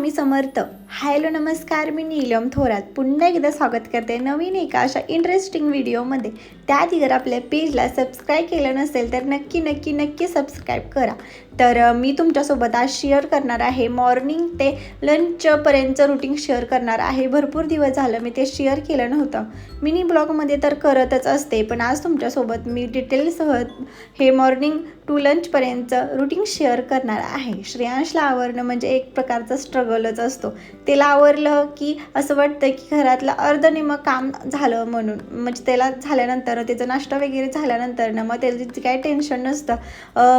Swami Samarth. Hello नमस्कार, मी नीलम थोरात पुन्हा एकदा स्वागत करते नवीन एका अशा इंटरेस्टिंग व्हिडिओमध्ये. त्याआधी जर आपल्या पेजला सबस्क्राईब केलं नसेल तर नक्की सबस्क्राईब करा. तर मी तुमच्यासोबत आज शेअर करणार आहे मॉर्निंग ते लंचपर्यंतचं रुटीन शेअर करणार आहे. भरपूर दिवस झालं मी ते शेअर केलं नव्हतं. मिनी ब्लॉगमध्ये तर करतच असते, पण आज तुमच्यासोबत मी डिटेलसह हे मॉर्निंग टू लंचपर्यंतचं रुटीन शेअर करणार आहे. श्रेयांशला आवरणं म्हणजे एक प्रकारचा स्ट्रगलच असतो. त्याला आवरलं की असं वाटतं की घरातलं अर्धनिम्म काम झालं म्हणून, म्हणजे त्याला झाल्यानंतर त्याचा नाश्ता वगैरे झाल्यानंतर ना मग त्याचं काही टेन्शन नसतं.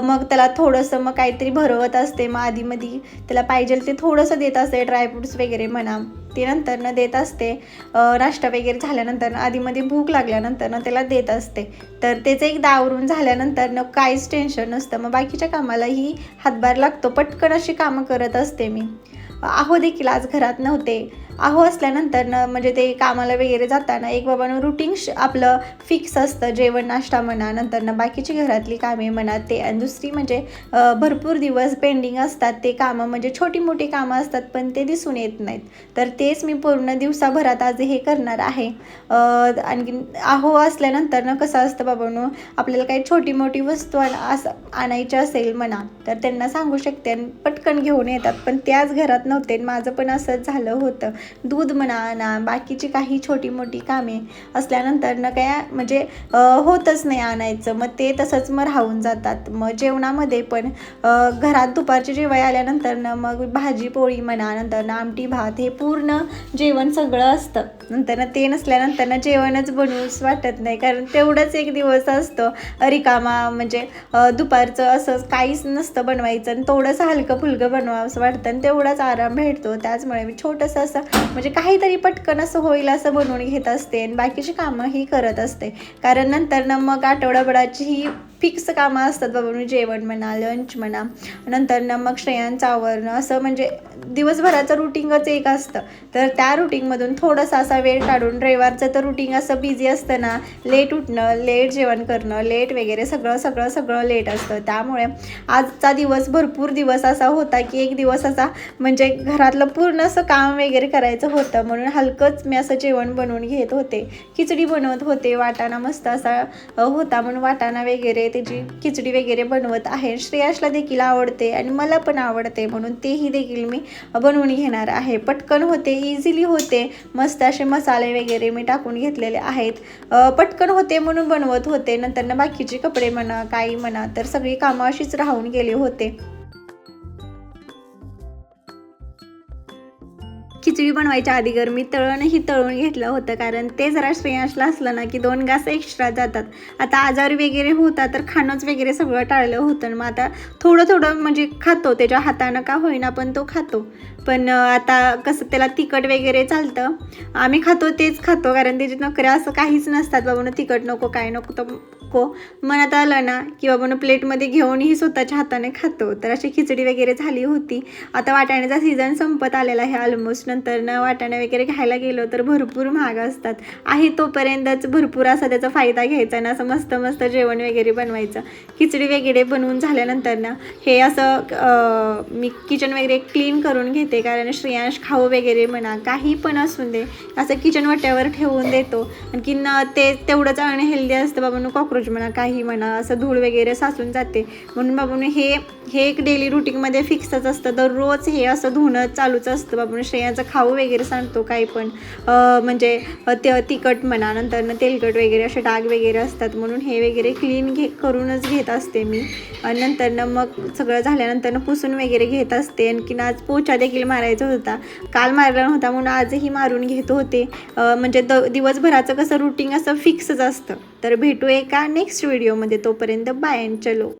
मग त्याला थोडंसं मग काहीतरी भरवत असते. मग आधीमध्ये त्याला पाहिजे ते थोडंसं देत असते, ड्रायफ्रूट्स वगैरे म्हणा, ते नंतरनं देत असते. नाश्ता वगैरे झाल्यानंतर आधीमध्ये भूक लागल्यानंतर त्याला देत असते. तर त्याचं एकदा आवरून झाल्यानंतर काहीच टेन्शन नसतं. मग बाकीच्या कामालाही हातभार लागतो. पटकन अशी कामं करत असते मी. आहो देखील आज घरात नव्हते. आहो असल्यानंतर म्हणजे ते कामाला वगैरे जाताना एक बाबांनो रुटीन आपलं फिक्स असतं. जेवण नाश्ता म्हणा, नंतर बाकीची घरातली कामे म्हणा ते, आणि दुसरी म्हणजे भरपूर दिवस पेंडिंग असतात ते कामं, म्हणजे छोटी मोठी कामं असतात पण ते दिसून येत नाहीत. तर तेच मी पूर्ण दिवसाभरात आज हे करणार आहे. आणखी आहो असल्यानंतर कसं असतं बाबांनो, आपल्याला काही छोटी मोठी वस्तू आणायची असेल म्हणा तर त्यांना सांगू शकते आणि पटकन घेऊन येतात. पण ते आज घरात नव्हते. माझं पण असंच झालं होतं. दूध म्हणा बाकीची काही छोटी मोठी कामे असल्यानंतर काय म्हणजे होतच नाही आणायचं. मग ते तसंच मग राहून जातात. मग जेवणामध्ये पण घरात दुपारची जेवाय आल्यानंतर मग भाजी पोळी म्हणा, नंतर आमटी भात हे पूर्ण जेवण सगळं असतं. नंतर ते नसल्यानंतर जेवणच बनवूच वाटत नाही, कारण तेवढंच एक दिवस असतो रिकामा. म्हणजे दुपारचं असं काहीच नसतं बनवायचं आणि थोडंसं हलकं फुलकं बनवावं असं वाटतं आणि तेवढाच आराम भेटतो. त्याचमुळे मी छोटंसं असं म्हणजे काहीतरी पटकन असं होईल असं बनवून घेत असते आणि बाकीची कामंही करत असते. कारण नंतर मग आठवडाभराची ही फिक्स कामं असतात बाबा. जेवण म्हणा, लंच म्हणा, नंतर मग श्रेयांचं आवरणं, असं म्हणजे दिवसभराचं रुटीनच एक असतं. तर त्या रुटीनमधून थोडंसं असा वेळ काढून, रविवारचं तर रुटीन असं बिझी असतं ना, लेट उठणं, लेट जेवण करणं, लेट वगैरे सगळं लेट असतं. त्यामुळे आजचा दिवस भरपूर दिवस असा होता की एक दिवस असा म्हणजे घरातलं पूर्ण असं काम वगैरे करायचं होतं, म्हणून हलकंच मी असं जेवण बनवून घेत होते. खिचडी बनवत होते. वाटाणा मस्त असा होता म्हणून वाटाणा वगैरे त्याची खिचडी वगैरे बनवत आहे. श्रेयासला देखील आवडते आणि मला पण आवडते म्हणून तेही देखील मी बनवून घेणार आहे. पटकन होते, इझिली होते. मस्त असे मसाले वगैरे मी टाकून घेतलेले आहेत. पटकन होते म्हणून बनवत होते. नंतर बाकीचे कपडे म्हणा, काही म्हणा, तर सगळी कामं अशीच राहून गेले होते. खिचडी बनवायच्या आधी मी तळणही तळून घेतलं होतं, कारण ते जरा श्रेयांशला असलं ना की 2 घास एक्स्ट्रा जातात. आता आजारी वगैरे होता तर खाणंच वगैरे सगळं टाळलं होतं. मग आता थोडं म्हणजे खातो, त्याच्या हातानं का होईना पण तो खातो. पण आता कसं त्याला तिखट वगैरे चालतं, आम्ही खातो तेच खातो, कारण त्याची नखरे असं काहीच नसतात. बाबा तिखट नको, काय नको, तर मनात आलं ना की बाबा प्लेटमध्ये घेऊनही स्वतःच्या हाताने खातो. तर अशी खिचडी वगैरे झाली होती. आता वाटाण्याचा सीझन संपत आलेला आहे ऑलमोस्ट. नंतर वाटाणे वगैरे खायला गेलो तर भरपूर महाग असतात. आहे तोपर्यंतच भरपूर असा त्याचा फायदा घ्यायचा ना, असं मस्त जेवण वगैरे बनवायचं. खिचडी वगैरे बनवून झाल्यानंतर हे असं मी किचन वगैरे क्लीन करून घेते, कारण श्रेयांश खाऊ वगैरे म्हणा काही पण असून दे असं किचन वाट्यावर ठेवून देतो. आणखी ते तेवढंच अनहेल्दी असतं बाबा. कॉक्रोच म्हणा, काही म्हणा, असं धूळ वगैरे साचून जाते. म्हणून बाबून हे एक डेली रुटीनमध्ये फिक्सच असतं. दररोज हे असं धुणं चालूच असतं बाबून. श्रेयांचं खाऊ वगैरे सांगतो काही पण म्हणजे तिखट म्हणा, नंतर तेलकट वगैरे असे डाग वगैरे असतात, म्हणून हे वगैरे क्लीन करूनच घेत असते मी. आणि नंतर मग सगळं झाल्यानंतर पुसून वगैरे घेत असते. आणखीन आज पोछा देखील मारायचा होता. काल मारला नव्हता म्हणून आजही मारून घेत होते. म्हणजे दिवसभराचं कसं रुटीन असं फिक्सच असतं. तर भेटू एका नेक्स्ट व्हिडिओमध्ये. तोपर्यंत बाय अँड चलो.